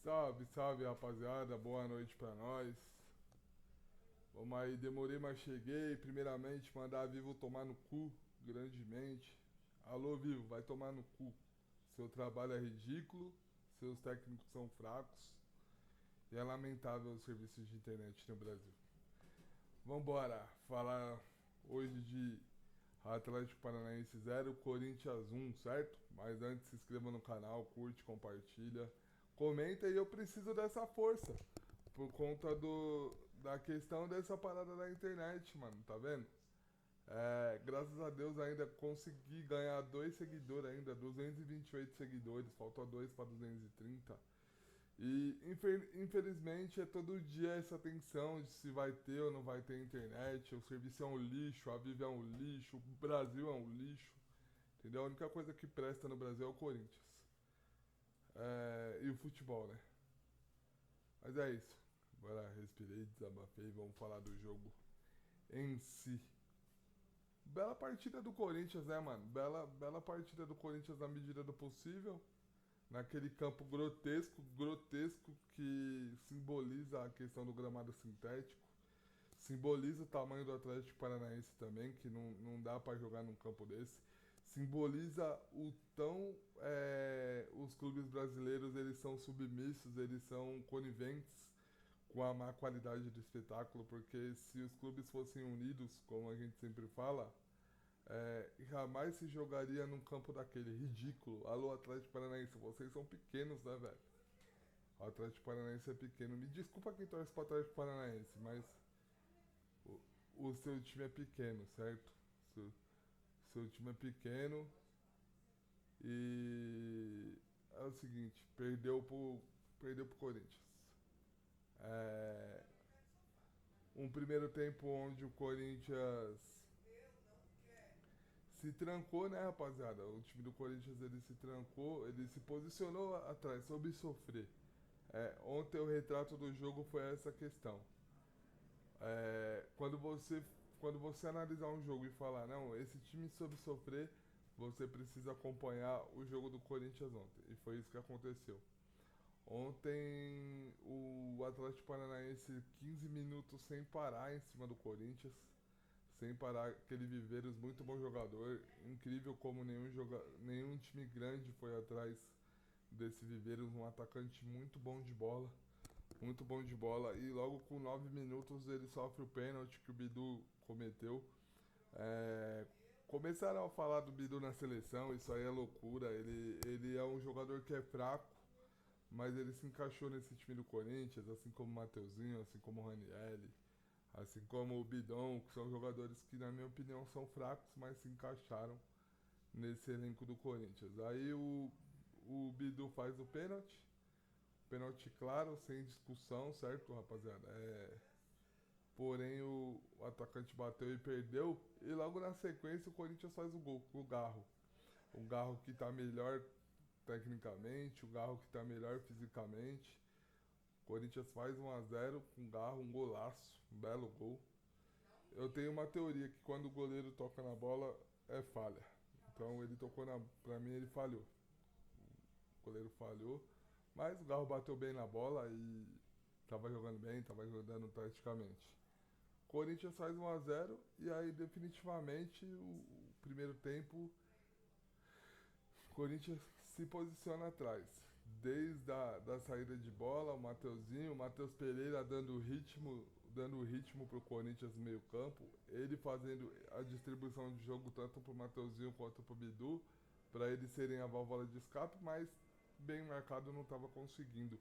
Salve, salve rapaziada, boa noite pra nós. Vamos aí, demorei, mas cheguei. Primeiramente, mandar a Vivo tomar no cu, grandemente. Alô, Vivo, vai tomar no cu. Seu trabalho é ridículo, seus técnicos são fracos e é lamentável os serviços de internet no Brasil. Vambora, falar hoje de Atlético Paranaense 0, Corinthians 1, certo? Mas antes, se inscreva no canal, curte, compartilha, comenta e eu preciso dessa força. Por conta da questão dessa parada da internet, mano, tá vendo? Graças a Deus ainda consegui ganhar dois seguidores ainda, 228 seguidores, falta dois para 230. E infelizmente é todo dia essa tensão de se vai ter ou não vai ter internet, o serviço é um lixo, a Vivo é um lixo, o Brasil é um lixo, entendeu? A única coisa que presta no Brasil é o Corinthians. E o futebol, né? Mas é isso. Agora respirei, desabafei, vamos falar do jogo em si. Bela partida do Corinthians, né, mano? Bela partida do Corinthians na medida do possível. Naquele campo grotesco, grotesco que simboliza a questão do gramado sintético. Simboliza o tamanho do Atlético Paranaense também, que não dá pra jogar num campo desse. Simboliza o tão. Os clubes brasileiros eles são submissos, eles são coniventes com a má qualidade do espetáculo, porque se os clubes fossem unidos, como a gente sempre fala, jamais se jogaria num campo daquele ridículo. Alô, Atlético Paranaense, vocês são pequenos, né, velho? O Atlético Paranaense é pequeno. Me desculpa quem torce pro Atlético Paranaense, mas o, o seu time é pequeno, certo? Seu time é pequeno e é o seguinte, perdeu pro Corinthians. É, um primeiro tempo onde o Corinthians se trancou, né, rapaziada? O time do Corinthians ele se trancou, ele se posicionou atrás, soube sofrer. Ontem o retrato do jogo foi essa questão. É, quando você analisar um jogo e falar, não, esse time soube sofrer, você precisa acompanhar o jogo do Corinthians ontem. E foi isso que aconteceu. Ontem o Atlético Paranaense 15 minutos sem parar em cima do Corinthians, sem parar aquele Viveiros, muito bom jogador, incrível como nenhum time grande foi atrás desse Viveiros, um atacante muito bom de bola, e logo com 9 minutos ele sofre o pênalti que o Bidu cometeu. É, Começaram a falar do Bidu na seleção, isso aí é loucura, ele é um jogador que é fraco, mas ele se encaixou nesse time do Corinthians, assim como o Mateuzinho, assim como o Ranieri, assim como o Bidon, que são jogadores que, na minha opinião, são fracos, mas se encaixaram nesse elenco do Corinthians. Aí o Bidu faz o pênalti, pênalti claro, sem discussão, certo, rapaziada? Porém, o atacante bateu e perdeu, e logo na sequência o Corinthians faz o gol com o Garro. O Garro que tá melhor tecnicamente, o Garro que tá melhor fisicamente. Corinthians faz 1 a 0 com Garro, um golaço, um belo gol. Eu tenho uma teoria que quando o goleiro toca na bola é falha. Então ele tocou pra mim ele falhou. O goleiro falhou, mas o Garro bateu bem na bola e tava jogando bem, tava jogando taticamente. Corinthians faz 1 a 0 e aí definitivamente o primeiro tempo o Corinthians se posiciona atrás. Desde da saída de bola, o Mateuzinho, o Matheus Pereira dando ritmo pro Corinthians no meio campo, ele fazendo a distribuição de jogo tanto pro Mateuzinho quanto pro Bidu, para eles serem a válvula de escape, mas bem marcado não estava conseguindo.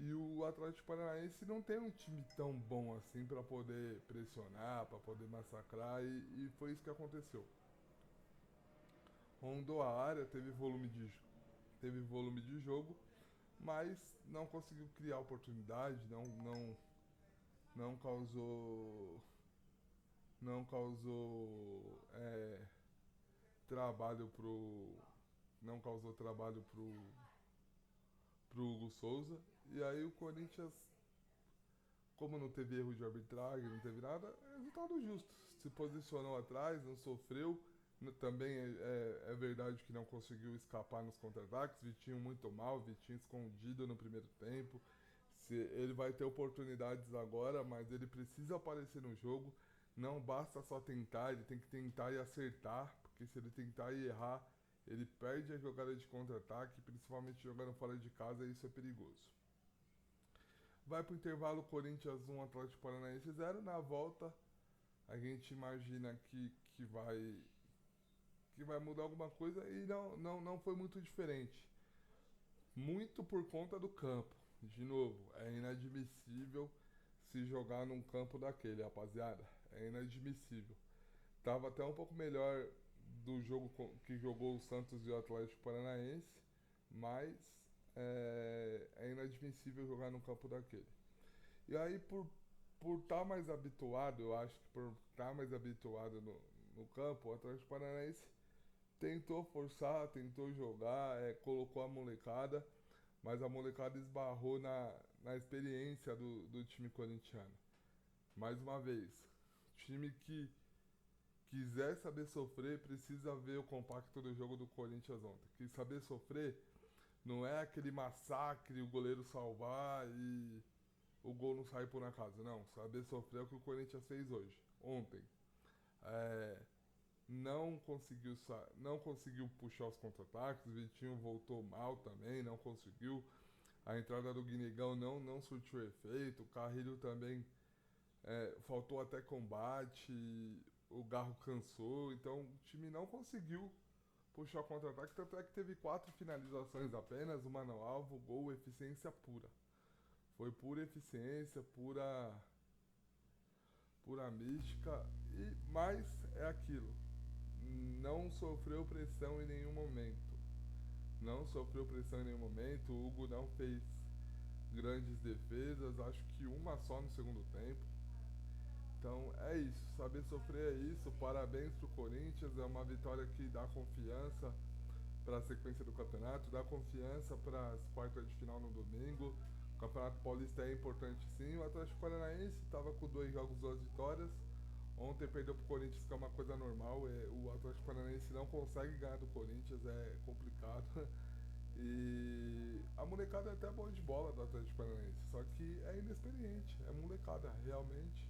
E o Atlético Paranaense não tem um time tão bom assim para poder pressionar, para poder massacrar, e foi isso que aconteceu. Rondou a área, teve volume de jogo, mas não conseguiu criar oportunidade, não causou, não causou trabalho não causou trabalho pro Hugo Souza. E aí o Corinthians, como não teve erro de arbitragem, não teve nada, é resultado justo. Se posicionou atrás, não sofreu, Também é verdade que não conseguiu escapar nos contra-ataques. Vitinho muito mal, Vitinho escondido no primeiro tempo. Ele vai ter oportunidades agora, mas ele precisa aparecer no jogo. Não basta só tentar, ele tem que tentar e acertar, porque se ele tentar e errar, ele perde a jogada de contra-ataque, principalmente jogando fora de casa, e isso é perigoso. Vai para o intervalo, Corinthians 1, Atlético Paranaense 0. Na volta, a gente imagina que vai mudar alguma coisa e não foi muito diferente. Muito por conta do campo. De novo, é inadmissível se jogar num campo daquele, rapaziada. É inadmissível. Tava até um pouco melhor do jogo que jogou o Santos e o Atlético Paranaense, mas é inadmissível jogar num campo daquele. E aí, por estar mais habituado, eu acho que por estar mais habituado no campo, o Atlético Paranaense tentou forçar, tentou jogar, colocou a molecada, mas a molecada esbarrou na experiência do time corintiano. Mais uma vez, time que quiser saber sofrer, precisa ver o compacto do jogo do Corinthians ontem. Que saber sofrer não é aquele massacre, o goleiro salvar e o gol não sair por acaso. Não, saber sofrer é o que o Corinthians fez hoje, ontem. É, não conseguiu puxar os contra-ataques, o Vitinho voltou mal também, não conseguiu. A entrada do Guinegão não surtiu efeito, o Carrilho também faltou até combate, o Garro cansou, então o time não conseguiu puxar o contra-ataque, tanto é que teve 4 finalizações apenas, uma no alvo, gol, eficiência pura. Foi pura eficiência, pura mística, mas é aquilo. Não sofreu pressão em nenhum momento. Não sofreu pressão em nenhum momento. O Hugo não fez grandes defesas, acho que uma só no segundo tempo. Então é isso, saber sofrer é isso. Parabéns pro Corinthians, é uma vitória que dá confiança para a sequência do campeonato, dá confiança para as quartas de final no domingo. O Campeonato Paulista é importante sim. O Atlético Paranaense estava com 2 jogos, 2 vitórias. Ontem perdeu pro Corinthians, que é uma coisa normal. O Atlético Paranaense não consegue ganhar do Corinthians, é complicado. E a molecada é até boa de bola do Atlético Paranaense, só que é inexperiente, é molecada, realmente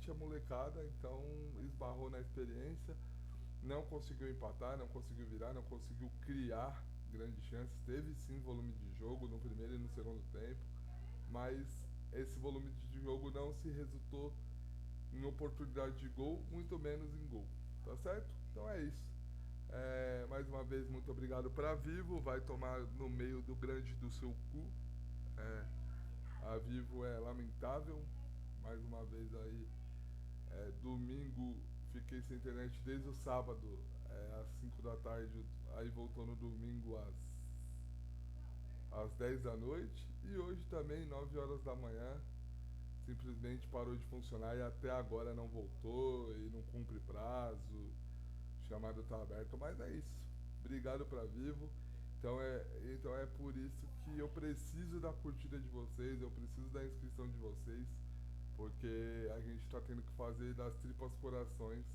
é molecada, então esbarrou na experiência, não conseguiu empatar, não conseguiu virar, não conseguiu criar grandes chances, teve sim volume de jogo no primeiro e no segundo tempo, mas esse volume de jogo não se resultou em oportunidade de gol, muito menos em gol, tá certo? Então é isso. Mais uma vez, muito obrigado para Vivo. Vai tomar no meio do grande do seu cu. É, a Vivo é lamentável. Mais uma vez aí, domingo fiquei sem internet desde o sábado, às 5 da tarde. Aí voltou no domingo às 10 da noite. E hoje também, 9 horas da manhã, simplesmente parou de funcionar e até agora não voltou e não cumpre prazo. Chamada tá aberta, mas é isso. Obrigado pra Vivo. Então é por isso que eu preciso da curtida de vocês, eu preciso da inscrição de vocês, porque a gente está tendo que fazer das tripas corações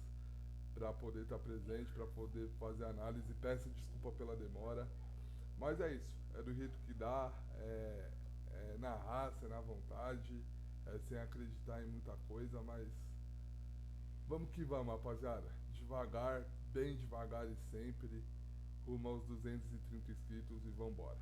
para poder estar presente, para poder fazer análise. Peço desculpa pela demora, mas é isso. É do jeito que dá, é na raça, é na vontade, sem acreditar em muita coisa, mas vamos que vamos, rapaziada. Devagar, bem devagar e sempre, rumo aos 230 inscritos e vambora.